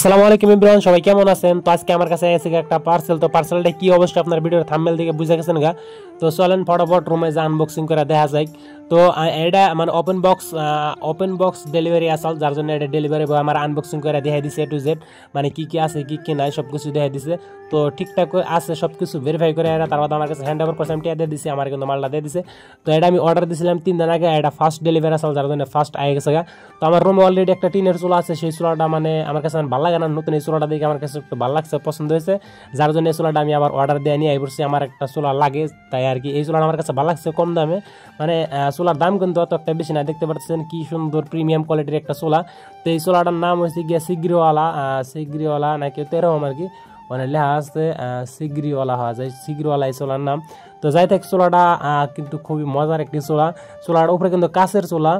আসসালামু আলাইকুম এভরিওয়ান, সবাই কেমন আছেন? তো আজকে আমার কাছে এসে একটা পার্সেল। তো পার্সেলটা কি অবশ্যই আপনার ভিডিওর থাম্বনেল থেকে বুঝে গেছেন গা। তো চলেন ফটাফট রুমে যা আনবক্সিং করে দেখা যায়। তো এটা মানে ওপেন বক্স ডেলিভারি আসল, যার জন্য এটা ডেলিভারি বয় আমার আনবক্সিং করে দেখাই দিছে A to Z, মানে কি কি আছে কি কি নাই সব কিছু দেখাই দিছে। তো ঠিকঠাক আছে সব কিছু ভেরিফাই করে এরা তারপর আমার কাছে হ্যান্ড ওভার করছে, আমি দিয়ে দিছি, আমার কিন্তু মালটা দিয়ে দিছে। তো এটা আমি অর্ডার দিয়েছিলাম 3 দিন আগে, এটা ফার্স্ট ডেলিভারি আসল, যার জন্য ফার্স্ট আগে গেছে গা। তো আমার রুমে অলরেডি একটা টিনের চুলা আছে, সেই চুলাটা মানে আমার কাছে ভালো লাগে না, নতুন এই চুলাটা দেখে আমার কাছে একটু ভালো লাগছে, পছন্দ হয়েছে, যার জন্য এই চুলাটা আমি আবার অর্ডার দিয়ে নিয়ে পড়ছি। আমার একটা চুলা লাগে তাই আর কি, এই চুলাটা আমার কাছে ভালো লাগছে কম দামে, মানে চুলার দাম কিন্তু অত একটা বেশি না। দেখতে পাচ্ছেন কি সুন্দর প্রিমিয়াম কোয়ালিটির একটা চুলা। তো এই চুলাটার নাম হচ্ছে গিয়ে সিগরিওয়ালা নাকি এরকম আর কি, মানে লেখা আছে সিগরিওয়ালা, হওয়া যায় সিগরিওয়ালা এই চুলার নাম। তো যাই থাক, চুলাটা কিন্তু খুবই মজার একটি চুলা। চুলার উপরে কিন্তু কাঁচের চুলা,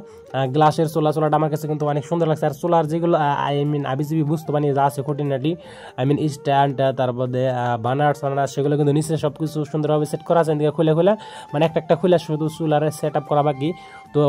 গ্লাসের চুলাটা আমার কাছে কিন্তু অনেক সুন্দর লাগছে। আর চুলার যেগুলো আবিজিবি বুঝতে পারি যা আছে খুঁটিনাটি, স্ট্যান্ড, তারপরে বানার সেগুলো কিন্তু নিচে সব কিছু সুন্দরভাবে সেট করা আছে, এদিকে খুলে মানে একটা খুলে শুধু চুলার সেট আপ করা বাকি। তো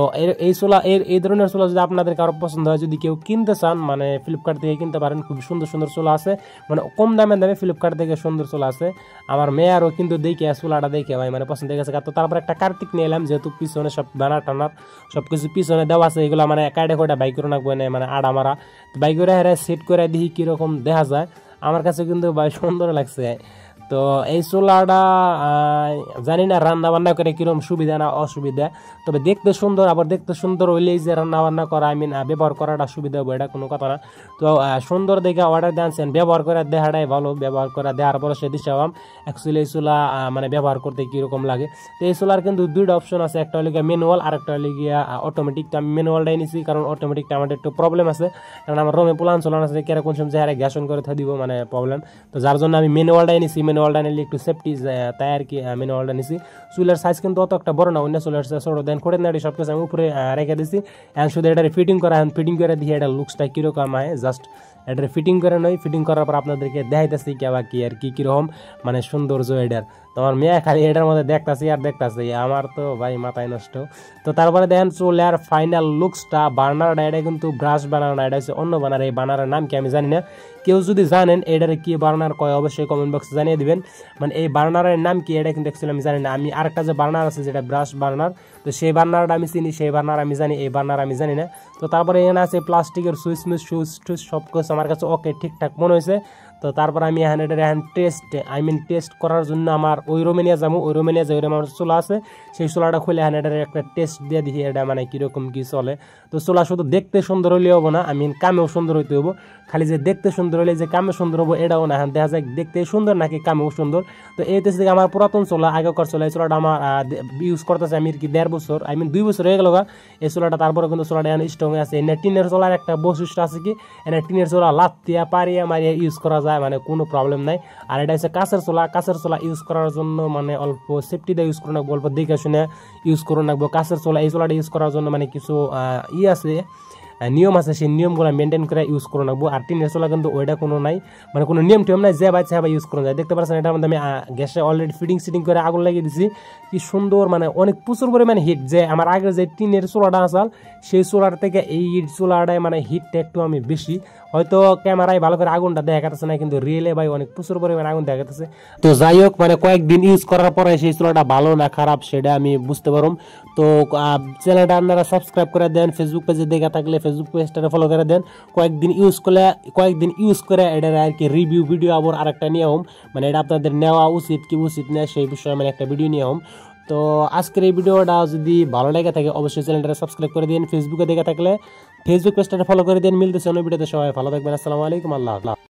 এই ধরনের চুলা যদি আপনাদের কারো পছন্দ হয়, যদি কেউ কিনতে চান, মানে ফ্লিপকার্ট থেকে কিনতে পারেন, খুব সুন্দর সুন্দর চুলা আছে, মানে কম দামে ফ্লিপকার্ট থেকে সুন্দর চুলা আছে। আমার মেয়ারও কিন্তু দেখে চুলাটা দেখে ভাই মানে পছন্দ হয়ে গেছে। তো তারপর একটা কার্তিক নিয়ে এলাম, যেহেতু পিছনে সব বানার টানার সব কিছু পিছনে দেওয়া আছে, এগুলো মানে কাইডে কয়টা বাইক করে রাখবো না, মানে আড়া মারা বাইক করে সেট করে দেখি কিরকম দেখা যায়। আমার কাছে কিন্তু ভাই সুন্দর লাগছে। তো এই চুলাটা জানি না রান্না বান্না করে কিরকম সুবিধা না অসুবিধা, তবে দেখতে সুন্দর, আবার দেখতে সুন্দর হইলেই যে রান্না বান্না করা ব্যবহার করাটা সুবিধা হবে এটা কোনো কথা না। তো সুন্দর দেখে অর্ডার দিয়েছেন, ব্যবহার করে দেখাটাই ভালো, ব্যবহার করে দেওয়ার পরে সে দিশা অ্যাকচুয়ালি এই চুলা মানে ব্যবহার করতে কীরকম লাগে। তো এই চুলার কিন্তু দুইটা অপশন আছে, একটা হলে গিয়ে ম্যানুয়াল আর একটা হলে গিয়া অটোমেটিক। তো আমি ম্যানুয়ালটাই নিছি, কারণ অটোমেটিকটা আমার একটু প্রবলেম আছে, কারণ আমার রুমে পুলান চলান আছে, কেরকম সময় হারে গ্যাস অন করে দিব মানে প্রবলেম। তো যার জন্য আমি ম্যানুয়ালটাই নিছি, ম্যানুয়ালটা নিলে একটু সেফটি তাই আর কি ম্যানুয়ালটা নিছি। চুলের সাইজ কিন্তু অত একটা বড় না, অন্য চুলের ছোট দেন করে নাড়ি সব কিছু আমি উপরে রেখে দিছি। এখন শুধু এটা ফিটিং করে দিয়ে এটা লুকসটা কীরকম হয়, জাস্ট এটা ফিটিং করে নয়, ফিটিং করার পর আপনাদেরকে দেখাইতেছি কে বা কি আর কি কীরকম মানে সৌন্দর্য এটার। তোমার মেয়ে খালি এটার মধ্যে দেখতেছি আর দেখতেছি, আমার তো ভাই মাথায় নষ্ট। তো তারপরে দেখেন চুলের ফাইনাল লুকসটা, বার্নারটা এটা কিন্তু ব্রাশ বানার না, এটা হচ্ছে অন্য বানার। এই বানারের নাম কি আমি জানি না, কেউ যদি জানেন এটার কি বার্নার কয় অবশ্যই কমেন্ট বক্সে জানিয়ে দিবেন। মানে এই বার্নারের নাম কি এটা কিন্তু অ্যাকচুয়ালি আমি জানি না। আমি আরেকটা যে বার্নার আছে যেটা ব্রাশ বার্নার, তো সেই বার্নারটা আমি চিনি, সেই বার্নার আমি জানি, এই বার্নার আমি জানি না। তো তারপরে এখানে আছে প্লাস্টিকের সুইচ সব কিছু আমার কাছে ওকে ঠিকঠাক মনে হয়েছে। তো তারপর আমি টেস্ট করার জন্য আমার ওই রুমে নিয়ে যাবো, ওই রুমে নিয়ে যাই, ওই আমার চুলা আছে, সেই চুলাটা খুলে এটার একটা টেস্ট দিয়ে দেখি এটা মানে কীরকম কী চলে। তো চুলা শুধু দেখতে সুন্দর হলে হবো না, কামেও সুন্দর হইতে হবো। খালি যে দেখতে সুন্দর হলে যে কামে সুন্দর হবো এটাও না, দেখা যায় দেখতে সুন্দর নাকি কামেও সুন্দর। তো এই দেশ থেকে আমার পুরাতন চুলা, আগেকার চুলা, এই চুলাটা আমার ইউজ করতেছে আমি আর কি 1.5 বছর, 2 বছর হয়ে গেল এই চুলাটা। তারপরে কিন্তু চুলাটা এখন স্ট্রং আছে। এনে টিনের চুলার একটা বৈশিষ্ট্য আছে কি, এনে টিনের চুলা লাত্তিয়া পারিয়া মারিয়া ইউজ করা যায়, মানে কোনো প্রবলেম নাই। আর এটা হচ্ছে কাঁচের চুলা ইউজ করার জন্য মানে অল্প সেফটি দিয়ে ইউজ করে রাখবো, অল্প দেখে শুনে ইউজ করে রাখবো কাঁচের চুলা। এই চুলাটা ইউজ করার জন্য মানে কিছু আছে, নিয়ম আছে, সেই নিয়মগুলো মেনটেন করে ইউজ করে রাখবো। আর টিনের চুলা কিন্তু ওইটা কোনো নাই, মানে কোনো নিয়ম টিয়ম নাই, যে বাচ্চা ইউজ করা যায়। দেখতে পাচ্ছেন এটার মধ্যে আমি গ্যাসে অলরেডি ফিটিং করে আগুন লাগিয়ে দিছি, কি সুন্দর, মানে অনেক প্রচুর পরিমাণে হিট। যে আমার আগের যে টিনের চুলাটা আসাল, সেই চুলার থেকে এই চুলাটায় মানে হিটটা একটু আমি বেশি, হয়তো ক্যামেরায় ভালো করে আগুনটা দেখা যাচ্ছে না, কিন্তু রিয়েলে ভাই অনেক প্রচুর পরিমাণে আগুন দেখা যাচ্ছে। তো যাই হোক, মানে কয়েকদিন ইউজ করার পরে সেই চুলাটা ভালো না খারাপ সেটা আমি বুঝতে পারুম। তো চ্যানেলটা আপনারা সাবস্ক্রাইব করে দেন, ফেসবুক পেজে দেখা থাকলে ফেসবুক পেজটা ফলো করে দেন। কয়েকদিন ইউজ করে এটার আর কি রিভিউ ভিডিও আবার আরেকটা নিয়ে হোম, মানে এটা আপনাদের নেওয়া উচিত কি উচিত না সেই বিষয়ে মানে একটা ভিডিও নিয়ে হোম। তো আজকের এই ভিডিওটা যদি ভালো লেগে থাকে অবশ্যই চ্যানেলটা সাবস্ক্রাইব করে দিন, ফেসবুকে দেখে থাকলে ফেসবুক পেজটা ফলো করে দিন। মিলতেছে অন্য ভিডিওতে, সবাই ভালো থাকবেন, আসসালামু আলাইকুম, আল্লাহ।